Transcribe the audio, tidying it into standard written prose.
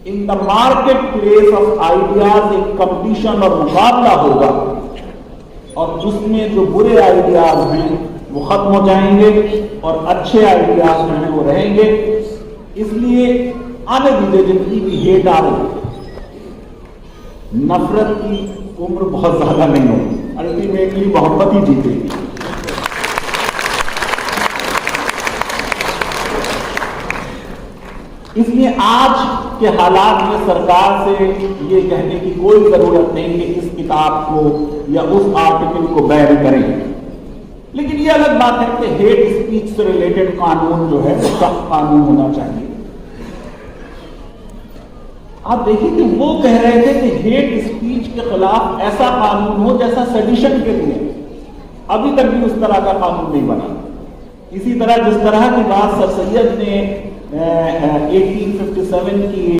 In the market place of ideas ایک competition اور مقابلہ ہوگا، اور اس میں جو برے آئیڈیاز ہیں وہ ختم ہو جائیں گے اور اچھے آئیڈیاز جو ہیں وہ رہیں گے۔ اس لیے آنے دیجیے جتنی بھی ہیٹ آ رہی، نفرت کی عمر بہت زیادہ نہیں ہوگی، الٹیمیٹلی محبت ہی جیتے گی۔ اس لیے آج کے حالات میں سرکار سے یہ کہنے کی کوئی ضرورت نہیں کہ اس کتاب کو یا اس آرٹیکل کو بین کریں، لیکن یہ الگ بات ہے کہ ہیٹ اسپیچ سے ریلیٹڈ قانون جو ہے وہ سخت قانون ہونا چاہیے۔ آپ دیکھیں کہ وہ کہہ رہے تھے کہ ہیٹ اسپیچ کے خلاف ایسا قانون ہو جیسا سیڈیشن کے لیے، ابھی تک بھی اس طرح کا قانون نہیں بنا۔ اسی طرح جس طرح کی بات سر سید نے 1857 کی